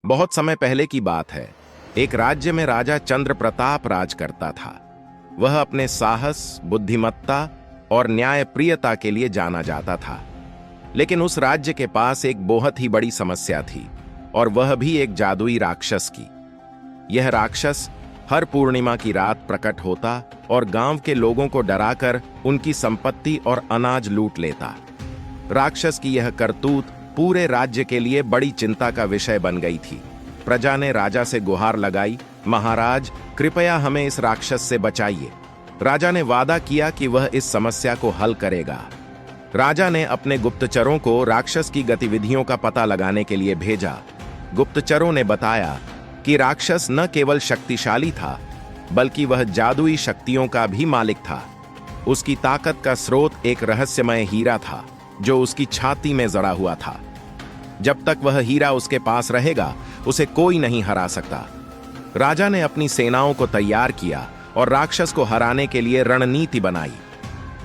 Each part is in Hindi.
बहुत समय पहले की बात है। एक राज्य में राजा चंद्र प्रताप राज करता था। वह अपने साहस, बुद्धिमत्ता और न्यायप्रियता के लिए जाना जाता था। लेकिन उस राज्य के पास एक बहुत ही बड़ी समस्या थी, और वह भी एक जादुई राक्षस की। यह राक्षस हर पूर्णिमा की रात प्रकट होता और गांव के लोगों को डराकर उनकी संपत्ति और अनाज लूट लेता। राक्षस की यह करतूत पूरे राज्य के लिए बड़ी चिंता का विषय बन गई थी। प्रजा ने राजा से गुहार लगाई, महाराज, कृपया हमें इस राक्षस से बचाइए। राजा ने वादा किया कि वह इस समस्या को हल करेगा। राजा ने अपने गुप्तचरों को राक्षस की गतिविधियों का पता लगाने के लिए भेजा। गुप्तचरों ने बताया कि राक्षस न केवल शक्तिशाली था, बल्कि वह जादुई शक्तियों का भी मालिक था। उसकी ताकत का स्रोत एक रहस्यमय हीरा था, जो उसकी छाती में जड़ा हुआ था। जब तक वह हीरा उसके पास रहेगा, उसे कोई नहीं हरा सकता। राजा ने अपनी सेनाओं को तैयार किया और राक्षस को हराने के लिए रणनीति बनाई।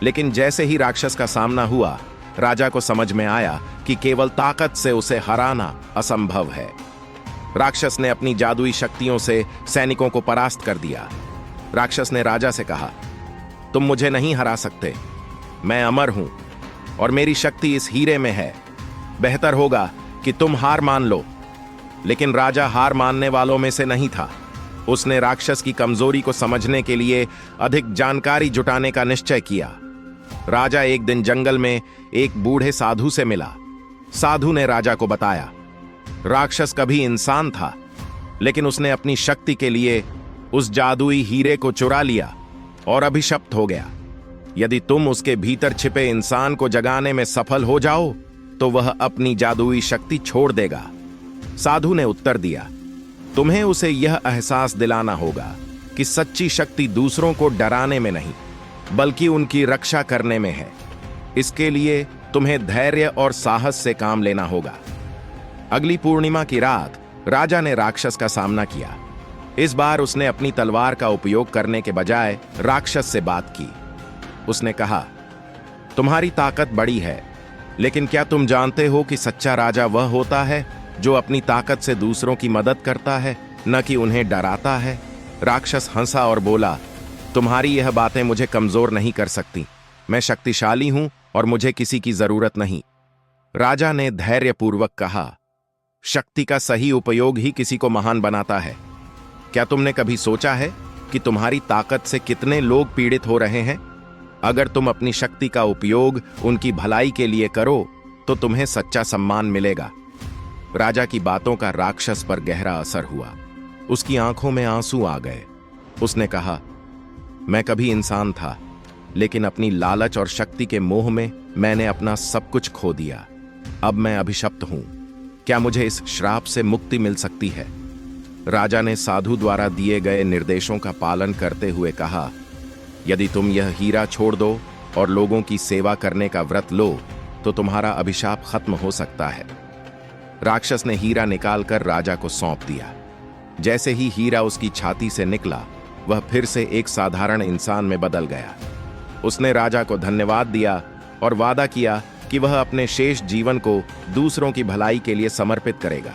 लेकिन जैसे ही राक्षस का सामना हुआ, राजा को समझ में आया कि केवल ताकत से उसे हराना असंभव है। राक्षस ने अपनी जादुई शक्तियों से सैनिकों को परास्त कर दिया। राक्षस ने राजा से कहा, तुम मुझे नहीं हरा सकते। मैं अमर हूं और मेरी शक्ति इस हीरे में है। बेहतर होगा कि तुम हार मान लो। लेकिन राजा हार मानने वालों में से नहीं था। उसने राक्षस की कमजोरी को समझने के लिए अधिक जानकारी जुटाने का निश्चय किया। राजा एक दिन जंगल में एक बूढ़े साधु से मिला। साधु ने राजा को बताया, राक्षस कभी इंसान था, लेकिन उसने अपनी शक्ति के लिए उस जादुई हीरे को चुरा लिया और अभिशप्त हो गया। यदि तुम उसके भीतर छिपे इंसान को जगाने में सफल हो जाओ, तो वह अपनी जादुई शक्ति छोड़ देगा। साधु ने उत्तर दिया, तुम्हें उसे यह एहसास दिलाना होगा कि सच्ची शक्ति दूसरों को डराने में नहीं, बल्कि उनकी रक्षा करने में है। इसके लिए तुम्हें धैर्य और साहस से काम लेना होगा। अगली पूर्णिमा की रात राजा ने राक्षस का सामना किया। इस बार उसने अपनी तलवार का उपयोग करने के बजाय राक्षस से बात की। उसने कहा, तुम्हारी ताकत बड़ी है, लेकिन क्या तुम जानते हो कि सच्चा राजा वह होता है जो अपनी ताकत से दूसरों की मदद करता है, न कि उन्हें डराता है। राक्षस हंसा और बोला, तुम्हारी यह बातें मुझे कमजोर नहीं कर सकती। मैं शक्तिशाली हूं और मुझे किसी की जरूरत नहीं। राजा ने धैर्यपूर्वक कहा, शक्ति का सही उपयोग ही किसी को महान बनाता है। क्या तुमने कभी सोचा है कि तुम्हारी ताकत से कितने लोग पीड़ित हो रहे हैं? अगर तुम अपनी शक्ति का उपयोग उनकी भलाई के लिए करो, तो तुम्हें सच्चा सम्मान मिलेगा। राजा की बातों का राक्षस पर गहरा असर हुआ। उसकी आंखों में आंसू आ गए। उसने कहा, मैं कभी इंसान था, लेकिन अपनी लालच और शक्ति के मोह में मैंने अपना सब कुछ खो दिया। अब मैं अभिशप्त हूं। क्या मुझे इस श्राप से मुक्ति मिल सकती है? राजा ने साधु द्वारा दिए गए निर्देशों का पालन करते हुए कहा, यदि तुम यह हीरा छोड़ दो और लोगों की सेवा करने का व्रत लो, तो तुम्हारा अभिशाप खत्म हो सकता है। राक्षस ने हीरा निकालकर राजा को सौंप दिया। जैसे ही हीरा उसकी छाती से निकला, वह फिर से एक साधारण इंसान में बदल गया। उसने राजा को धन्यवाद दिया और वादा किया कि वह अपने शेष जीवन को दूसरों की भलाई के लिए समर्पित करेगा।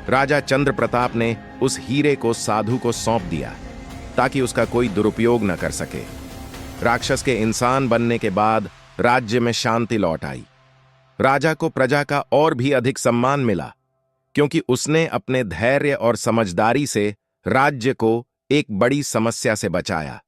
राजा चंद्र प्रताप ने उस हीरे को साधु को सौंप दिया, ताकि उसका कोई दुरुपयोग न कर सके। राक्षस के इंसान बनने के बाद राज्य में शांति लौट आई। राजा को प्रजा का और भी अधिक सम्मान मिला, क्योंकि उसने अपने धैर्य और समझदारी से राज्य को एक बड़ी समस्या से बचाया।